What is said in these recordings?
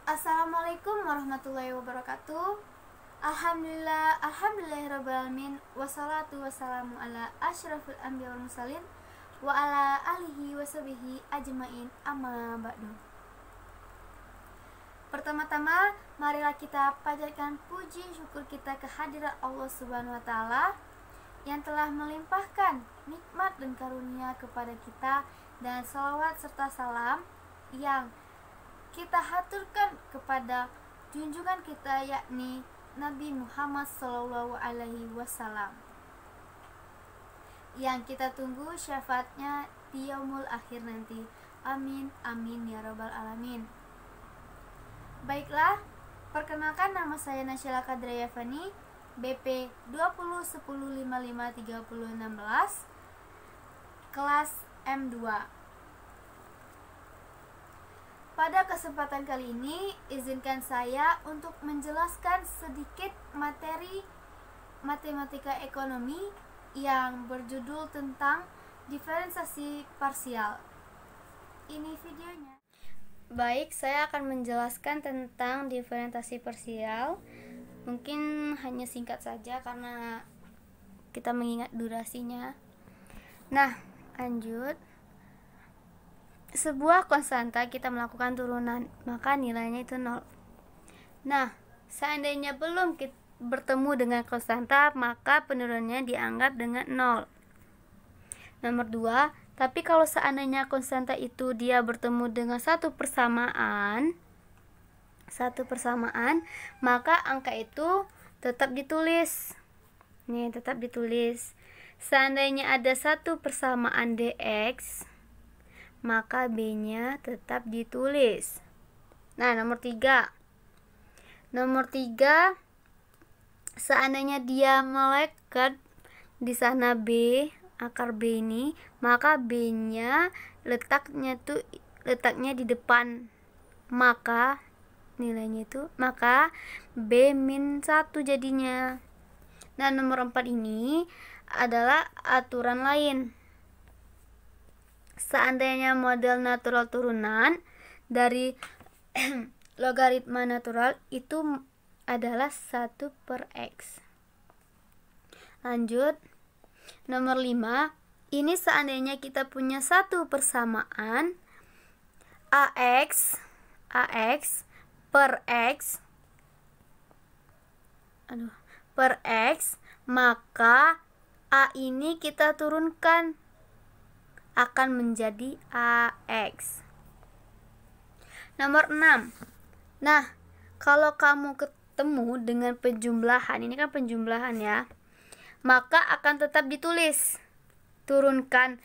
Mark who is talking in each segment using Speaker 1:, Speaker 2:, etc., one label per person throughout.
Speaker 1: Assalamualaikum warahmatullahi wabarakatuh. Alhamdulillahirrabbilalamin. Wassalatu wassalamu ala asyrafil anbiya wal mursalin wa ala alihi washabihi ajmain, amma ba'du. Pertama-tama, marilah kita panjatkan puji syukur kita kehadirat Allah Subhanahu wa taala yang telah melimpahkan nikmat dan karunia kepada kita, dan salawat serta salam yang kita haturkan kepada junjungan kita, yakni Nabi Muhammad SAW, yang kita tunggu syafaatnya di yaumul akhir nanti. Amin amin ya rabbal alamin. Baiklah, perkenalkan, nama saya Nasyila Kadraya Fani, BP 2010553016, kelas M2. Pada kesempatan kali ini, izinkan saya untuk menjelaskan sedikit materi matematika ekonomi yang berjudul tentang diferensiasi parsial. Ini videonya. Baik, saya akan menjelaskan tentang diferensiasi parsial. Mungkin hanya singkat saja karena kita mengingat durasinya. Nah, lanjut. Sebuah konstanta kita melakukan turunan, maka nilainya itu 0. Nah, seandainya belum bertemu dengan konstanta, maka penurunannya dianggap dengan 0. Nomor 2, tapi kalau seandainya konstanta itu dia bertemu dengan satu persamaan, maka angka itu tetap ditulis. Nih, tetap ditulis. Seandainya ada satu persamaan dx, maka B-nya tetap ditulis. Nah, nomor 3, seandainya dia melekat di sana B, akar B ini, maka B-nya letaknya di depan, maka nilainya itu B-1 jadinya. Nah, nomor 4 ini adalah aturan lain. Seandainya model natural turunan dari logaritma natural itu adalah 1/x. Lanjut, nomor 5, ini seandainya kita punya satu persamaan AX per X, maka A ini kita turunkan akan menjadi AX. Nomor 6. Nah, kalau kamu ketemu dengan penjumlahan, ini kan penjumlahan ya, maka akan tetap ditulis. Turunkan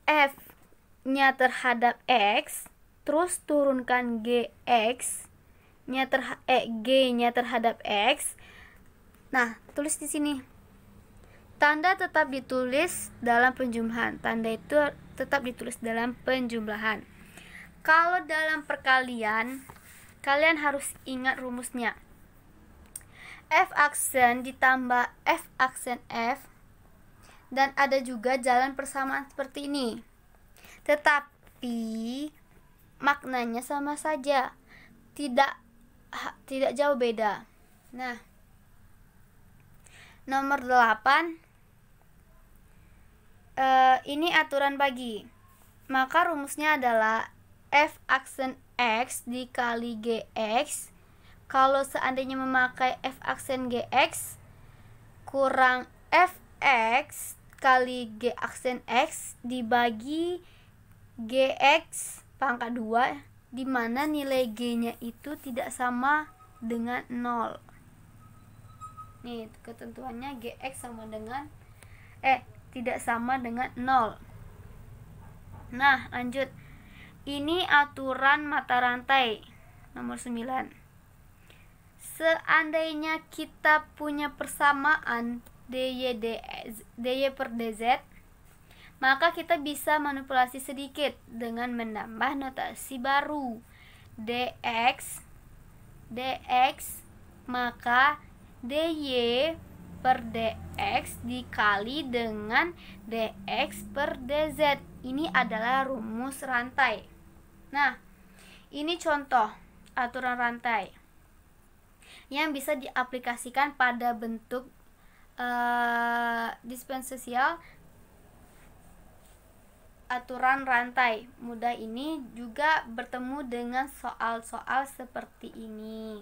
Speaker 1: F-nya terhadap X, terus turunkan G-nya terhadap X. Nah, tulis di sini. Tanda tetap ditulis dalam penjumlahan. Tanda itu tetap ditulis dalam penjumlahan. Kalau dalam perkalian, kalian harus ingat rumusnya. F aksen ditambah F aksen F, dan ada juga jalan persamaan seperti ini. Tetapi maknanya sama saja, tidak jauh beda. Nah, nomor 8, ini aturan bagi, maka rumusnya adalah F aksen X dikali Gx. Kalau seandainya memakai F aksen Gx kurang Fx kali G aksen X dibagi Gx pangkat 2, di mana nilai G-nya itu tidak sama dengan 0. Nih, ketentuannya Gx tidak sama dengan 0. Nah, lanjut. Ini aturan mata rantai nomor 9. Seandainya kita punya persamaan dy per dz, maka kita bisa manipulasi sedikit dengan menambah notasi baru. dx, maka dy per dx dikali dengan dx per dz. Ini adalah rumus rantai. Nah, ini contoh. aturan rantai yang bisa diaplikasikan pada bentuk diferensial aturan rantai mudah ini juga bertemu dengan soal-soal seperti ini.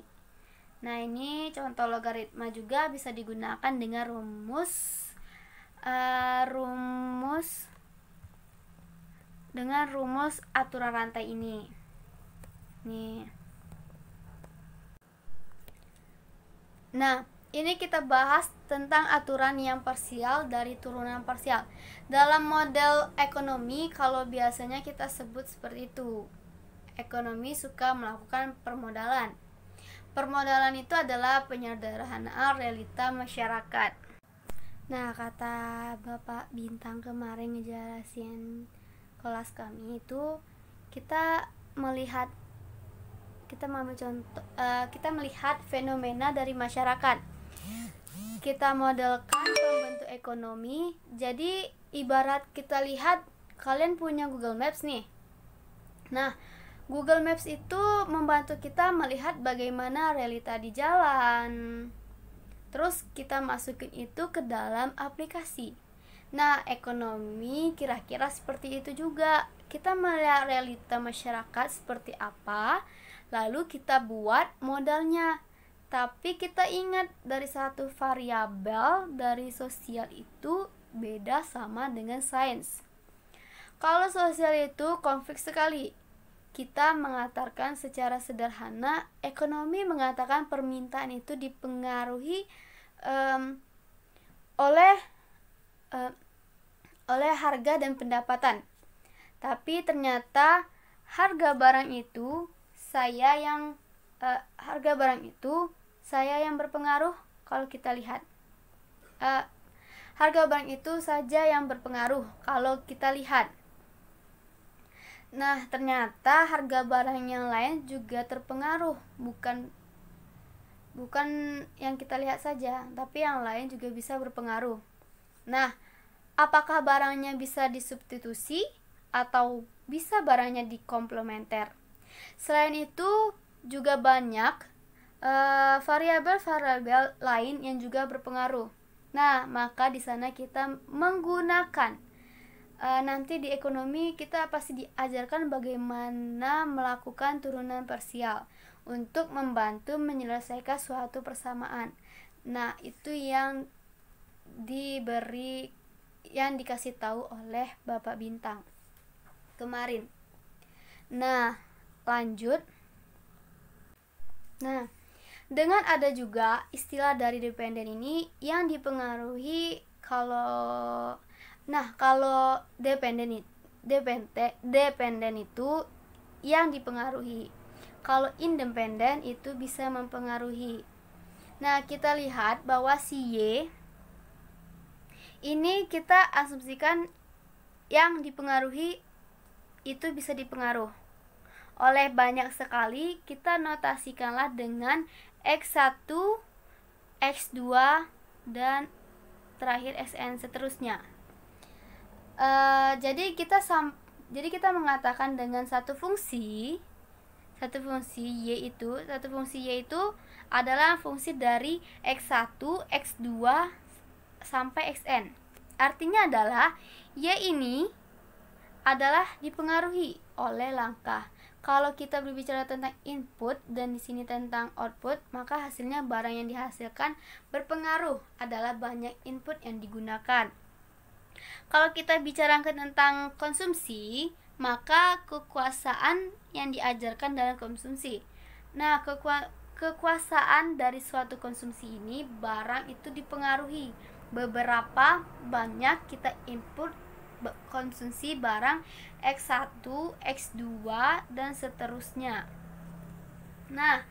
Speaker 1: Nah, ini contoh logaritma juga bisa digunakan dengan rumus aturan rantai ini. Nih. Nah, ini kita bahas tentang aturan yang parsial dari turunan parsial. Dalam model ekonomi, kalau biasanya kita sebut seperti itu. Ekonomi suka melakukan permodalan. Permodalan itu adalah penyederhanaan realita masyarakat. Nah, kata Bapak Bintang kemarin ngejelasin kelas kami itu, kita melihat fenomena dari masyarakat. Kita modelkan pembentuk ekonomi. Jadi ibarat kita lihat, kalian punya Google Maps nih. Nah, Google Maps itu membantu kita melihat bagaimana realita di jalan. Terus kita masukin itu ke dalam aplikasi. Nah, ekonomi kira-kira seperti itu juga. Kita melihat realita masyarakat seperti apa, lalu kita buat modalnya. Tapi kita ingat, dari satu variabel dari sosial itu beda sama dengan sains. Kalau sosial itu konflik sekali. Kita mengatakan secara sederhana, ekonomi mengatakan permintaan itu dipengaruhi oleh harga dan pendapatan. Tapi ternyata harga barang itu saya yang berpengaruh. Kalau kita lihat, harga barang itu saja yang berpengaruh kalau kita lihat. Nah, ternyata harga barang yang lain juga terpengaruh, bukan yang kita lihat saja, tapi yang lain juga bisa berpengaruh. Nah, apakah barangnya bisa disubstitusi atau bisa barangnya dikomplementer? Selain itu juga banyak variabel-variabel lain yang juga berpengaruh. Nah, maka di sana kita menggunakan nanti di ekonomi kita pasti diajarkan bagaimana melakukan turunan parsial untuk membantu menyelesaikan suatu persamaan. Nah, itu yang dikasih tahu oleh Bapak Bintang kemarin. Nah, lanjut. Nah, dengan ada juga istilah dari dependen ini yang dipengaruhi kalau dependen itu yang dipengaruhi. Kalau independen itu bisa mempengaruhi. Nah, kita lihat bahwa si Y ini kita asumsikan yang dipengaruhi itu bisa dipengaruh oleh banyak sekali. Kita notasikanlah dengan X1, X2, dan terakhir Xn seterusnya. Jadi kita mengatakan dengan satu fungsi Y itu adalah fungsi dari X1, X2 sampai Xn. Artinya adalah Y ini adalah dipengaruhi oleh langkah. Kalau kita berbicara tentang input dan di sini tentang output, maka hasilnya barang yang dihasilkan berpengaruh adalah banyak input yang digunakan. Kalau kita bicarakan tentang konsumsi, maka kekuasaan yang diajarkan dalam konsumsi. Nah, kekuasaan dari suatu konsumsi ini, barang itu dipengaruhi. Beberapa banyak kita input konsumsi barang X1, X2, dan seterusnya. Nah,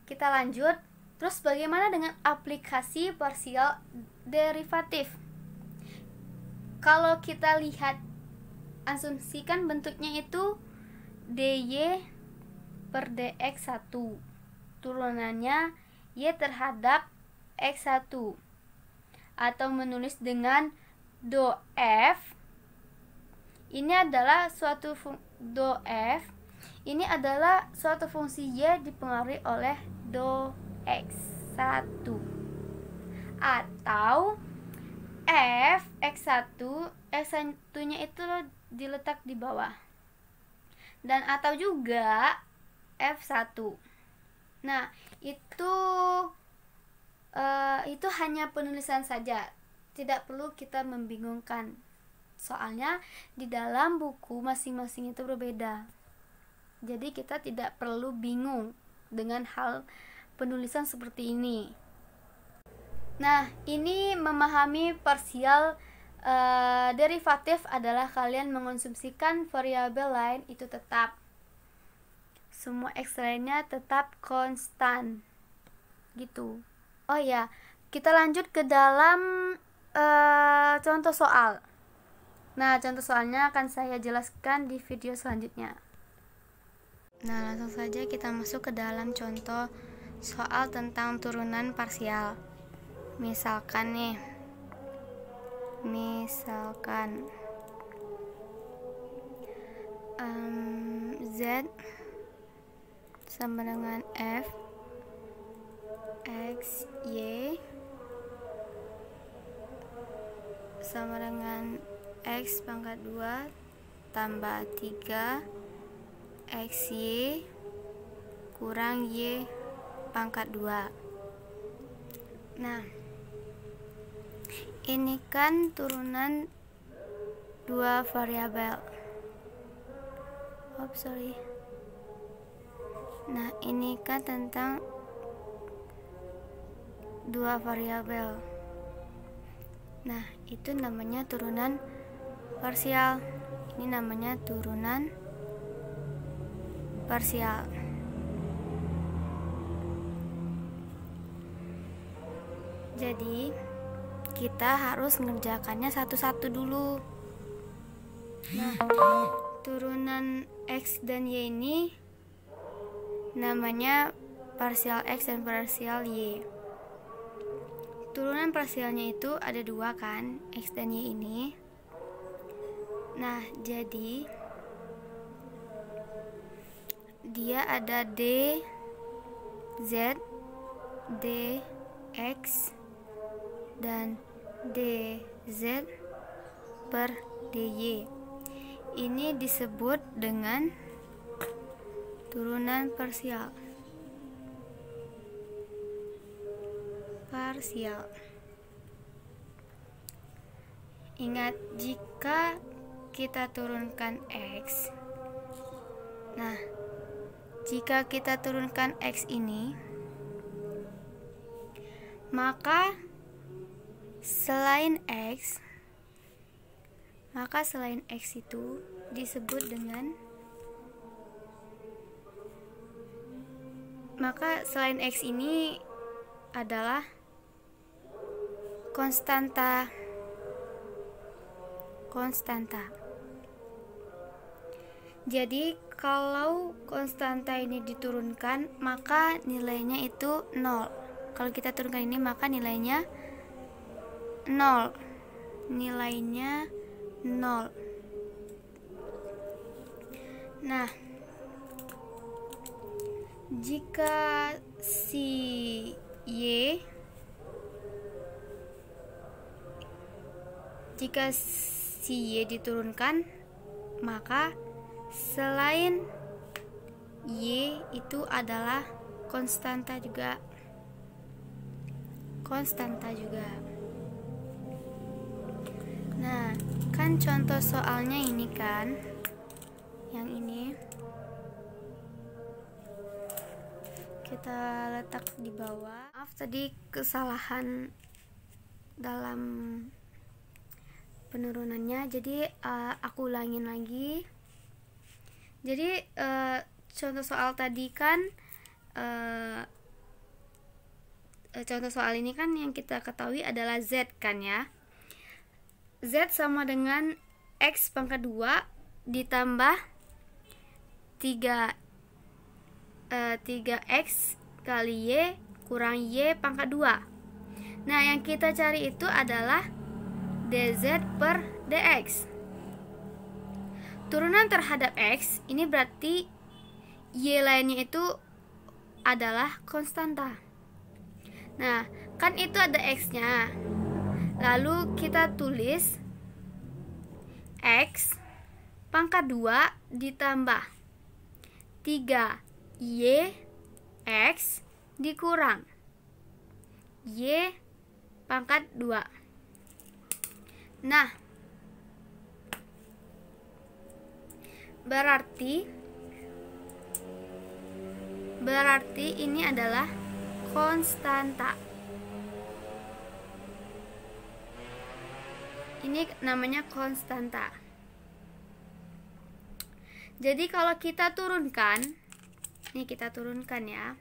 Speaker 1: kita lanjut. Terus bagaimana dengan aplikasi parsial derivatif? Kalau kita lihat, asumsikan bentuknya itu dy per dx1, turunannya y terhadap x1, atau menulis dengan do f. Ini adalah do F ini adalah suatu fungsi Y dipengaruhi oleh do X1, atau F X1 nya itu diletak di bawah, dan atau juga F1. Nah, itu hanya penulisan saja, tidak perlu kita membingungkan. Soalnya di dalam buku masing-masing itu berbeda. Jadi kita tidak perlu bingung dengan hal penulisan seperti ini. Nah, ini memahami partial derivatif adalah kalian mengonsumsikan variabel lain itu tetap. Semua X lainnya tetap konstan. Gitu. Oh ya, kita lanjut ke dalam contoh soal. Nah, contoh soalnya akan saya jelaskan di video selanjutnya. Nah, langsung saja kita masuk ke dalam contoh soal tentang turunan parsial. Misalkan nih, Z sama dengan F X Y sama dengan X pangkat 2 tambah 3 X Y kurang Y pangkat 2. Nah, ini kan turunan dua variabel. Nah, ini kan tentang dua variabel. Nah, itu namanya turunan parsial. Ini namanya turunan parsial. Jadi kita harus mengerjakannya satu-satu dulu. Nah, turunan X dan Y ini namanya parsial X dan parsial Y. Turunan parsialnya itu ada dua kan, X dan Y ini. Nah, jadi dia ada dz, dx, dan dz per dy. Ini disebut dengan turunan parsial. Ingat, jika kita turunkan X, nah, jika kita turunkan X ini, maka selain X itu disebut dengan, maka selain X ini adalah konstanta. Jadi kalau konstanta ini diturunkan, maka nilainya itu 0. Kalau kita turunkan ini, maka nilainya 0. Nah, jika si Y diturunkan, maka selain Y itu adalah konstanta juga. Nah, kan contoh soalnya ini kan, yang ini kita letak di bawah. Maaf tadi kesalahan dalam penurunannya, jadi aku ulangin lagi. Jadi contoh soal tadi kan, contoh soal ini kan yang kita ketahui adalah Z kan ya. Z sama dengan X pangkat 2 ditambah 3X kali Y kurang Y pangkat 2. Nah, yang kita cari itu adalah dz per dx. turunan terhadap X, ini berarti Y lainnya itu adalah konstanta. Nah, kan itu ada X-nya. Lalu kita tulis X pangkat 2 ditambah 3Y X dikurang Y pangkat 2. Nah, berarti ini adalah konstanta. Ini namanya konstanta. Jadi kalau kita turunkan, ini kita turunkan ya.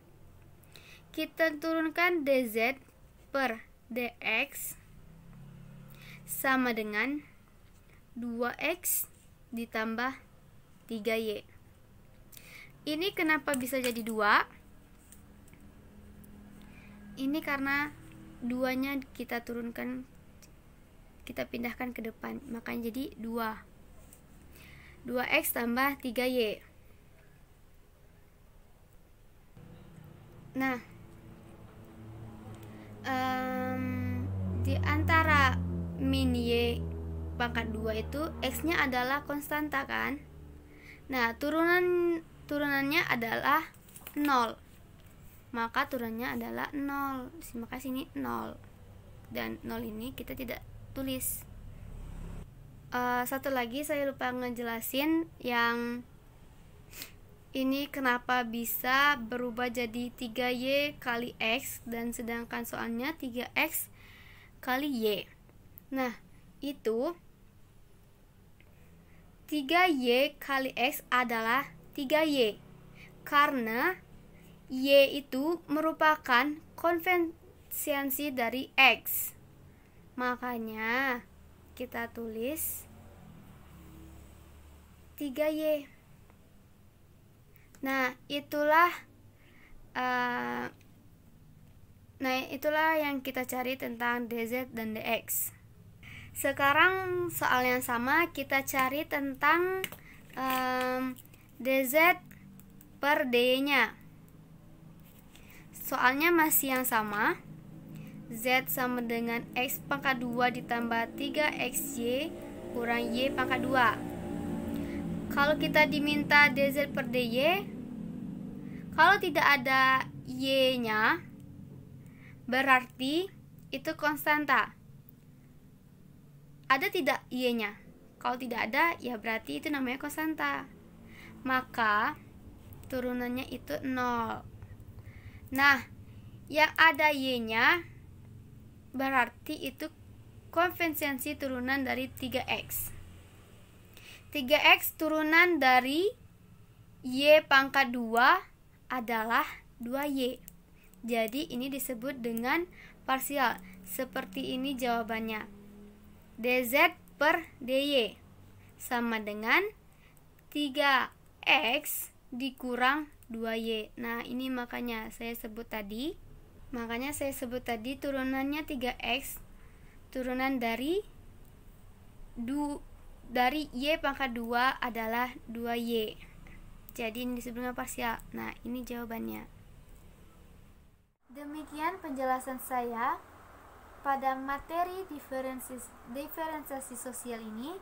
Speaker 1: Kita turunkan dz per dx sama dengan 2x ditambah 3y. Ini kenapa bisa jadi 2? Ini karena 2-nya kita turunkan, kita pindahkan ke depan, makanya jadi 2x tambah 3y. Nah, di antara min y pangkat 2 itu x-nya adalah konstanta kan. Nah, turunannya adalah 0. Maka turunannya adalah 0. Maka sini 0. Dan 0 ini kita tidak tulis. Satu lagi saya lupa ngejelasin yang ini kenapa bisa berubah jadi 3y kali x, dan sedangkan soalnya 3x kali y. Nah, itu 3y kali x adalah 3y, karena y itu merupakan konvensiasi dari x. Makanya kita tulis 3y. Nah, itulah yang kita cari tentang dz dan dx. Sekarang soal yang sama, kita cari tentang dz per dy-nya. Soalnya masih yang sama. Z sama dengan x pangkat 2 ditambah 3xy kurang y pangkat 2. Kalau kita diminta dz per dy, kalau tidak ada y-nya, berarti itu konstanta. Ada tidak y-nya? Kalau tidak ada, ya berarti itu namanya konstanta. Maka turunannya itu 0. Nah, yang ada y-nya berarti itu konvensiasi turunan dari 3x. 3x turunan dari y pangkat 2 adalah 2y. Jadi ini disebut dengan parsial. Seperti ini jawabannya. dz per dy sama dengan 3x dikurang 2y. Nah, ini makanya saya sebut tadi turunannya 3x, turunan dari y pangkat 2 adalah 2y. Jadi ini disebut dengan parsial. Nah, ini jawabannya. Demikian penjelasan saya pada materi diferensiasi sosial ini.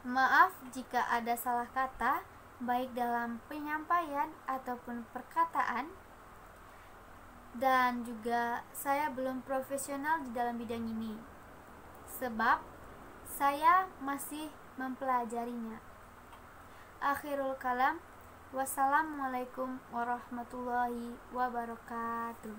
Speaker 1: Maaf jika ada salah kata, baik dalam penyampaian ataupun perkataan. Dan juga saya belum profesional di dalam bidang ini, sebab saya masih mempelajarinya. Akhirul kalam, wassalamualaikum warahmatullahi wabarakatuh.